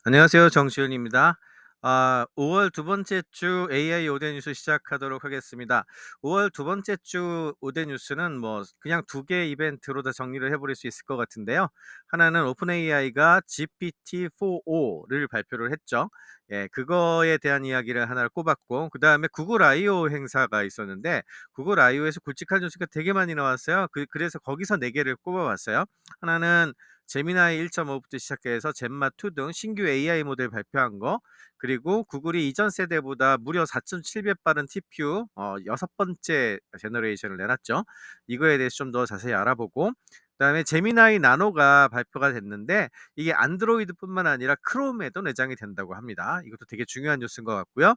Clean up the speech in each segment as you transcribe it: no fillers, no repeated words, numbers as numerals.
안녕하세요. 정시훈입니다. 5월 두 번째 주 AI 5대 뉴스 시작하도록 하겠습니다. 5월 두 번째 주 5대 뉴스는 뭐 그냥 두 개의 이벤트로 다 정리를 해버릴 수 있을 것 같은데요. 하나는 오픈 AI가 GPT-4o를 발표를 했죠. 예, 그거에 대한 이야기를 하나를 꼽았고, 그 다음에 구글 I/O 행사가 있었는데, 구글 I/O에서 굵직한 뉴스가 되게 많이 나왔어요. 그래서 거기서 네 개를 꼽아봤어요. 하나는 제미나이 1.5부터 시작해서 잼마 2 등 신규 AI 모델 발표한 거, 그리고 구글이 이전 세대보다 무려 4.7배 빠른 TPU 여섯 번째 제너레이션을 내놨죠. 이거에 대해서 좀 더 자세히 알아보고, 그다음에 제미나이 나노가 발표가 됐는데 이게 안드로이드뿐만 아니라 크롬에도 내장이 된다고 합니다. 이것도 되게 중요한 뉴스인 것 같고요.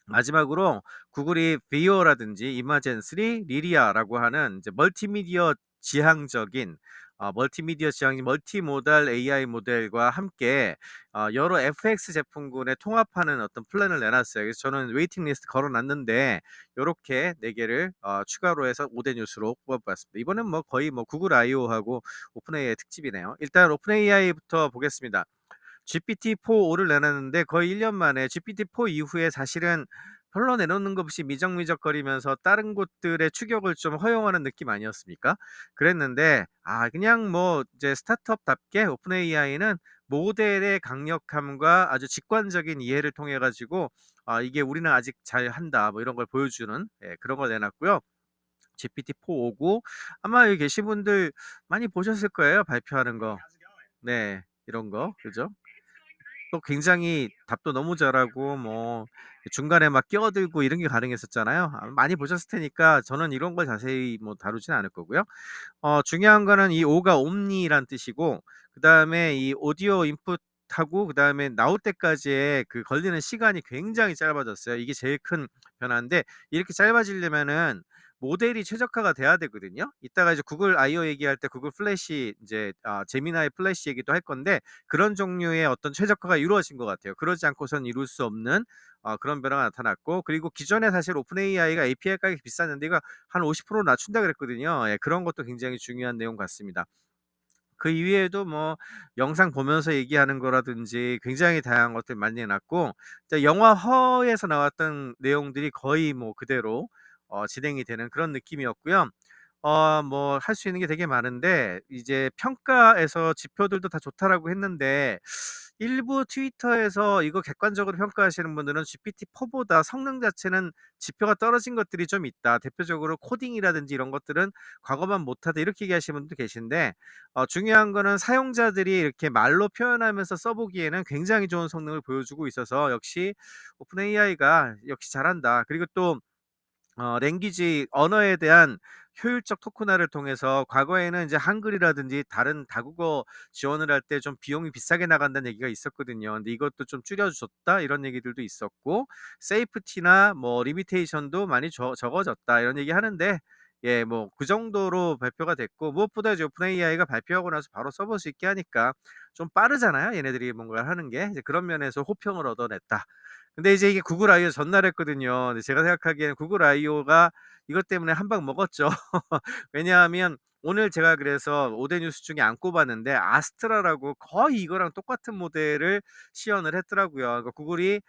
마지막으로 구글이 비오라든지 이마젠스리, 리리아라고 하는 이제 멀티미디어 지향적인 멀티모달 AI 모델과 함께 여러 FX 제품군에 통합하는 어떤 플랜을 내놨어요. 그래서 저는 웨이팅 리스트 걸어놨는데 요렇게 네 개를 추가로 해서 5대 뉴스로 뽑아봤습니다. 이번엔 뭐 거의 뭐 구글 I/O하고 오픈 AI 특집이네요. 일단 오픈 AI부터 보겠습니다. GPT-4를 내놨는데 거의 1년 만에 GPT-4 이후에 사실은 별로 내놓는 것 없이 미적미적거리면서 다른 곳들의 추격을 좀 허용하는 느낌 아니었습니까? 그랬는데 그냥 뭐 이제 스타트업답게 오픈 AI는 모델의 강력함과 아주 직관적인 이해를 통해 가지고 이게 우리는 아직 잘한다 뭐 이런 걸 보여주는, 예, 그런 걸 내놨고요. GPT-4 오고 아마 여기 계신 분들 많이 보셨을 거예요, 발표하는 거. 네. 이런 거. 그죠? 또 굉장히 답도 너무 잘하고 뭐 중간에 막 끼어들고 이런 게 가능했었잖아요. 많이 보셨을 테니까 저는 이런 걸 자세히 뭐 다루지는 않을 거고요. 중요한 거는 이 오가 옴니란 뜻이고, 그다음에 이 오디오 인풋하고 그다음에 나올 때까지의 그 걸리는 시간이 굉장히 짧아졌어요. 이게 제일 큰 변화인데, 이렇게 짧아지려면은 모델이 최적화가 돼야 되거든요. 이따가 이제 구글 I/O 얘기할 때 구글 플래시 이제 제미나이 플래시 얘기도 할 건데, 그런 종류의 어떤 최적화가 이루어진 것 같아요. 그러지 않고선 이룰 수 없는 그런 변화가 나타났고, 그리고 기존에 사실 오픈 AI가 API 가격이 비쌌는데 이거 한 50% 낮춘다 그랬거든요. 예, 그런 것도 굉장히 중요한 내용 같습니다. 그 이외에도 뭐 영상 보면서 얘기하는 거라든지 굉장히 다양한 것들 많이 해 놨고, 영화 허에서 나왔던 내용들이 거의 뭐 그대로 진행이 되는 그런 느낌이었고요. 뭐 할 수 있는 게 되게 많은데, 이제 평가에서 지표들도 다 좋다라고 했는데 일부 트위터에서 이거 객관적으로 평가하시는 분들은 GPT-4보다 성능 자체는 지표가 떨어진 것들이 좀 있다. 대표적으로 코딩이라든지 이런 것들은 과거만 못하다, 이렇게 얘기하시는 분도 계신데, 중요한 거는 사용자들이 이렇게 말로 표현하면서 써보기에는 굉장히 좋은 성능을 보여주고 있어서 역시 오픈 AI가 역시 잘한다. 그리고 또 랭귀지 언어에 대한 효율적 토큰화를 통해서 과거에는 이제 한글이라든지 다른 다국어 지원을 할 때 좀 비용이 비싸게 나간다는 얘기가 있었거든요. 근데 이것도 좀 줄여줬다 이런 얘기들도 있었고, 세이프티나 뭐 리미테이션도 많이 적어졌다 이런 얘기 하는데, 예, 뭐 그 정도로 발표가 됐고, 무엇보다 이제 오픈 AI가 발표하고 나서 바로 써볼 수 있게 하니까 좀 빠르잖아요. 얘네들이 뭔가를 하는 게. 이제 그런 면에서 호평을 얻어냈다. 근데 이제 이게 구글 I/O 전날했거든요. 근데 제가 생각하기에는 구글 I/O가 이것 때문에 한 방 먹었죠. 왜냐하면 오늘 제가 그래서 5대 뉴스 중에 안 꼽았는데 아스트라라고 거의 이거랑 똑같은 모델을 시연을 했더라고요. 그러니까 구글이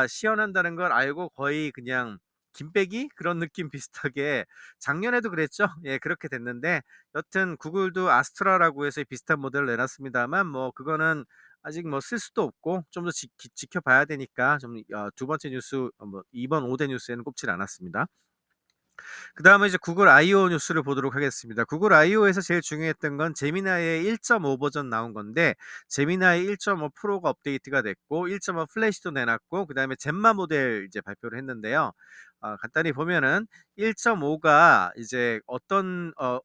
시연한다는 걸 알고 거의 그냥 김빼기 그런 느낌 비슷하게 작년에도 그랬죠. 예, 그렇게 됐는데 여튼 구글도 아스트라라고 해서 비슷한 모델을 내놨습니다만, 뭐 그거는 아직 뭐 쓸 수도 없고 좀 더 지켜봐야 되니까 좀 두 번째 뉴스, 뭐 이번 5대 뉴스에는 꼽질 않았습니다. 그다음에 이제 구글 I/O 뉴스를 보도록 하겠습니다. 구글 I/O에서 제일 중요했던 건 제미나이의 1.5 버전 나온 건데, 제미나이 1.5 프로가 업데이트가 됐고 1.5 플래시도 내놨고, 그다음에 젬마 모델 이제 발표를 했는데요. 간단히 보면은 1.5가 이제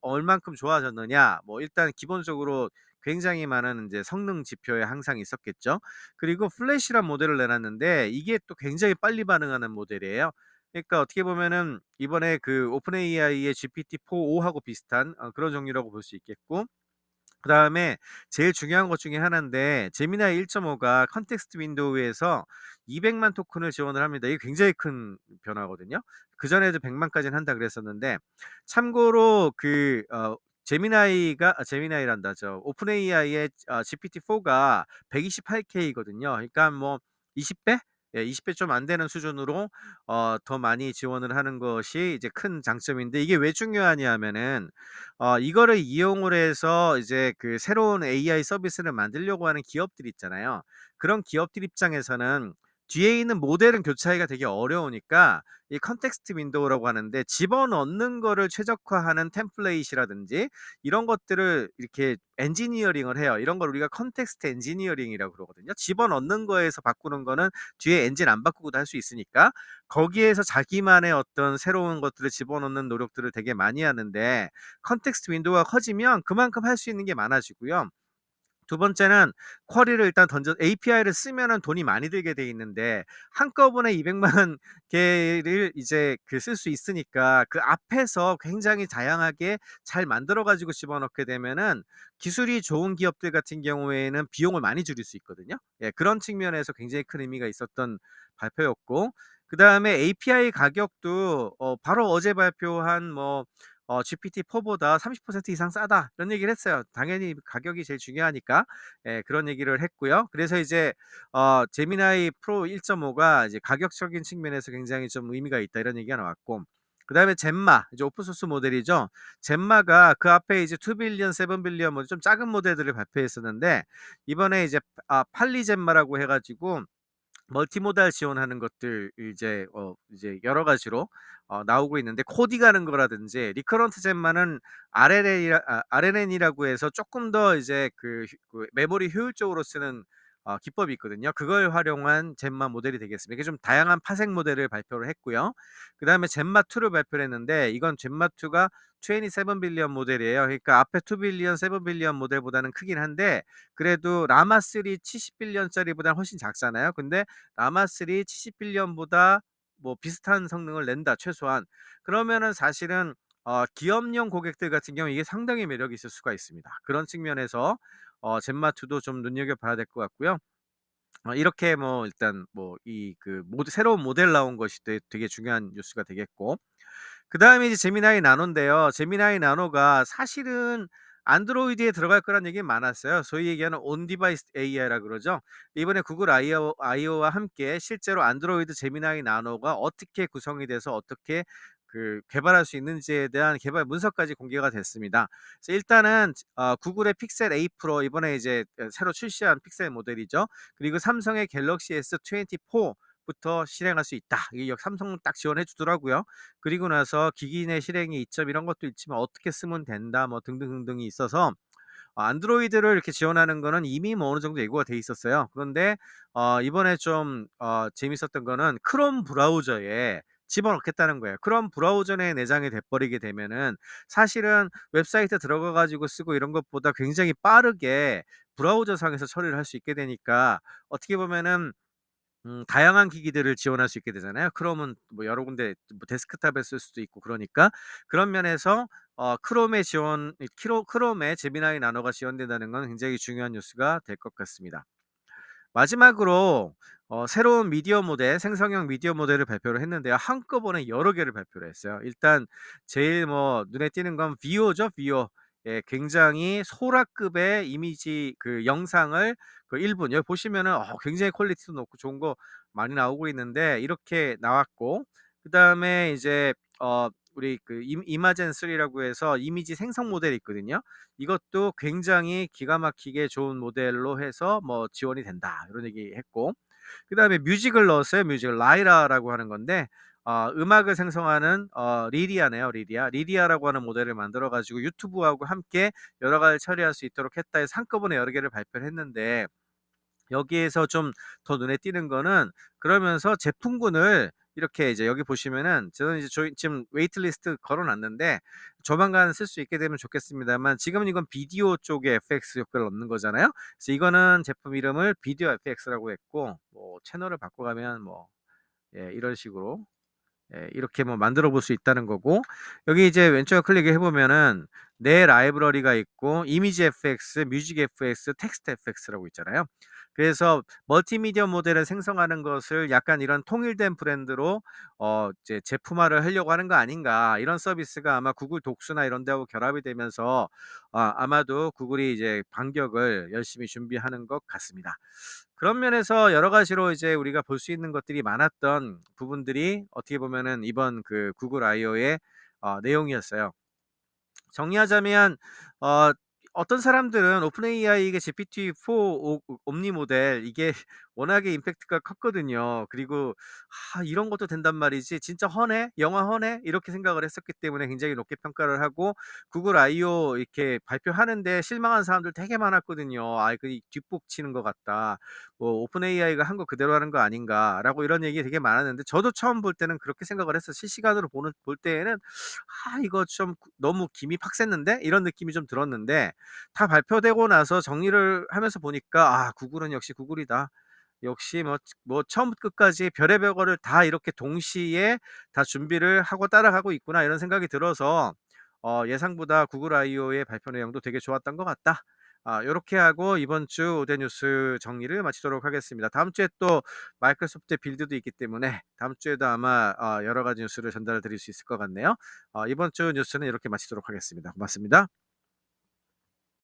얼만큼 좋아졌느냐, 뭐 일단 기본적으로 굉장히 많은 이제 성능 지표에 항상 있었겠죠. 그리고 플래시란 모델을 내놨는데 이게 또 굉장히 빨리 반응하는 모델이에요. 그러니까 어떻게 보면은 이번에 그 오픈 AI의 GPT-4o 하고 비슷한 그런 종류라고 볼 수 있겠고, 그다음에 제일 중요한 것 중에 하나인데 제미나이 1.5가 컨텍스트 윈도우에서 200만 토큰을 지원을 합니다. 이게 굉장히 큰 변화거든요. 그전에도 100만까지는 한다 그랬었는데, 참고로 제미나이란다. 저 오픈 AI의 GPT-4가 128K거든요. 그러니까 뭐 20 배? 예, 20배 좀 안 되는 수준으로 더 많이 지원을 하는 것이 이제 큰 장점인데, 이게 왜 중요하냐면은 이거를 이용을 해서 이제 그 새로운 AI 서비스를 만들려고 하는 기업들 있잖아요. 그런 기업들 입장에서는 뒤에 있는 모델은 교차하기가 되게 어려우니까 이 컨텍스트 윈도우라고 하는데, 집어넣는 거를 최적화하는 템플레이트라든지 이런 것들을 이렇게 엔지니어링을 해요. 이런 걸 우리가 컨텍스트 엔지니어링이라고 그러거든요. 집어넣는 거에서 바꾸는 거는 뒤에 엔진 안 바꾸고도 할 수 있으니까 거기에서 자기만의 어떤 새로운 것들을 집어넣는 노력들을 되게 많이 하는데, 컨텍스트 윈도우가 커지면 그만큼 할 수 있는 게 많아지고요. 두 번째는 쿼리를 일단 던져 API를 쓰면은 돈이 많이 들게 돼 있는데, 한꺼번에 200만 개를 이제 그 쓸 수 있으니까 그 앞에서 굉장히 다양하게 잘 만들어 가지고 집어넣게 되면은 기술이 좋은 기업들 같은 경우에는 비용을 많이 줄일 수 있거든요. 예, 그런 측면에서 굉장히 큰 의미가 있었던 발표였고, 그다음에 API 가격도 바로 어제 발표한 GPT-4보다 30% 이상 싸다, 이런 얘기를 했어요. 당연히 가격이 제일 중요하니까. 예, 그런 얘기를 했고요. 그래서 이제 제미나이 프로 1.5가 이제 가격적인 측면에서 굉장히 좀 의미가 있다, 이런 얘기가 나왔고, 그다음에 젬마, 이제 오픈 소스 모델이죠. 젬마가 그 앞에 이제 2 빌리언, 7 빌리언 뭐 좀 작은 모델들을 발표했었는데, 이번에 이제 팔리 젬마라고 해 가지고 멀티모달 지원하는 것들 이제 여러 가지로 나오고 있는데, 코딩하는 거라든지 리커런트 잼마는 RNN이라고 해서 조금 더 이제 그 메모리 효율적으로 쓰는 기법이 있거든요. 그걸 활용한 잼마 모델이 되겠습니다. 이게 좀 다양한 파생 모델을 발표를 했고요. 그다음에 잼마 2를 발표를 했는데, 이건 잼마 2가 27 빌리언 모델이에요. 그러니까 앞에 2 빌리언, 7 빌리언 모델보다는 크긴 한데, 그래도 라마 3 70 빌리언짜리보다는 훨씬 작잖아요. 근데 라마3 70빌리언보다 뭐 비슷한 성능을 낸다 최소한. 그러면은 사실은 기업용 고객들 같은 경우 이게 상당히 매력이 있을 수가 있습니다. 그런 측면에서 젠마2도 좀 눈여겨봐야 될 것 같고요. 이렇게 뭐 일단 뭐 이 그 새로운 모델 나온 것이 되게 중요한 뉴스가 되겠고, 그다음에 이제 제미나이 나노인데요. 제미나이 나노가 사실은 안드로이드에 들어갈 거란 얘기가 많았어요. 소위 얘기하는 온 디바이스 AI라 그러죠. 이번에 구글 아이오와 함께 실제로 안드로이드 제미나이 나노가 어떻게 구성이 돼서 어떻게 개발할 수 있는지에 대한 개발 문서까지 공개가 됐습니다. 그래서 일단은 구글의 픽셀 8 프로, 이번에 이제 새로 출시한 픽셀 모델이죠. 그리고 삼성의 갤럭시 S24 부터 실행할 수 있다. 이게 삼성 딱 지원해 주더라고요. 그리고 나서 기기 내 실행의 이점 이런 것도 있지만 어떻게 쓰면 된다 뭐 등등등등이 있어서 안드로이드를 이렇게 지원하는 거는 이미 뭐 어느 정도 예고가 돼 있었어요. 그런데 이번에 좀 재밌었던 거는 크롬 브라우저에 집어넣겠다는 거예요. 크롬 브라우저 내에 내장이 돼 버리게 되면은 사실은 웹사이트 들어가 가지고 쓰고 이런 것보다 굉장히 빠르게 브라우저 상에서 처리를 할 수 있게 되니까, 어떻게 보면은 다양한 기기들을 지원할 수 있게 되잖아요. 크롬은 뭐 여러 군데 뭐 데스크탑에 쓸 수도 있고 그러니까, 그런 면에서 크롬에 제미나이 나노가 지원된다는 건 굉장히 중요한 뉴스가 될 것 같습니다. 마지막으로 새로운 미디어 모델, 생성형 미디어 모델을 발표를 했는데요. 한꺼번에 여러 개를 발표를 했어요. 일단 제일 뭐 눈에 띄는 건 비오죠, 비오. 예, 굉장히 소라급의 이미지 영상을 1분 여기 보시면은 굉장히 퀄리티도 높고 좋은 거 많이 나오고 있는데, 이렇게 나왔고, 그다음에 이제 우리 이마젠 3라고 해서 이미지 생성 모델이 있거든요. 이것도 굉장히 기가 막히게 좋은 모델로 해서 뭐 지원이 된다, 이런 얘기했고, 그다음에 뮤직을 넣었어요. 뮤직을 라이라라고 하는 건데, 음악을 생성하는 리리아네요. 리리아라고 하는 모델을 만들어 가지고 유튜브하고 함께 여러 가지 처리할 수 있도록 했다 해서 한꺼번에 여러 개를 발표를 했는데, 여기에서 좀 더 눈에 띄는 거는, 그러면서 제품군을 이렇게 이제 여기 보시면은, 저는 이제 저희 지금 웨이트 리스트 걸어 놨는데 조만간 쓸 수 있게 되면 좋겠습니다만, 지금은 이건 비디오 쪽에 FX 효과를 넣는 거잖아요. 그래서 이거는 제품 이름을 비디오 FX라고 했고, 뭐 채널을 바꿔가면 뭐 예, 이런 식으로 예, 이렇게 뭐 만들어 볼 수 있다는 거고, 여기 이제 왼쪽 클릭을 해 보면은 내 라이브러리가 있고 이미지 FX, 뮤직 FX, 텍스트 FX라고 있잖아요. 그래서 멀티미디어 모델을 생성하는 것을 약간 이런 통일된 브랜드로 이제 제품화를 하려고 하는 거 아닌가. 이런 서비스가 아마 구글 독수나 이런 데하고 결합이 되면서 아마도 구글이 이제 반격을 열심히 준비하는 것 같습니다. 그런 면에서 여러 가지로 이제 우리가 볼 수 있는 것들이 많았던 부분들이 어떻게 보면은 이번 그 구글 I/O의 내용이었어요. 정리하자면 어 어떤 사람들은 오픈 AI의 GPT-4 옴니 모델 이게 워낙에 임팩트가 컸거든요. 그리고 '아 이런 것도 된단 말이지. 진짜 허네? 영화 허네?' 이렇게 생각을 했었기 때문에 굉장히 높게 평가를 하고 구글 I/O 이렇게 발표하는데 실망한 사람들 되게 많았거든요. '아 그 뒷북치는 것 같다. 뭐 오픈 AI가 한 거 그대로 하는 거 아닌가.'라고 이런 얘기 되게 많았는데 저도 처음 볼 때는 그렇게 생각을 했어요. 실시간으로 볼 때에는 '아 이거 좀 너무 김이 팍셌는데?' 이런 느낌이 좀 들었는데 다 발표되고 나서 정리를 하면서 보니까 '아 구글은 역시 구글이다. 역시 뭐 처음부터 끝까지 별의별 거를 다 이렇게 동시에 다 준비를 하고 따라가고 있구나.' 이런 생각이 들어서 예상보다 구글 I/O의 발표 내용도 되게 좋았던 것 같다. 요렇게 하고 이번 주 오대 뉴스 정리를 마치도록 하겠습니다. 다음 주에 또 마이크로소프트 빌드도 있기 때문에 다음 주에도 아마 여러 가지 뉴스를 전달해 드릴 수 있을 것 같네요. 이번 주 뉴스는 이렇게 마치도록 하겠습니다. 고맙습니다.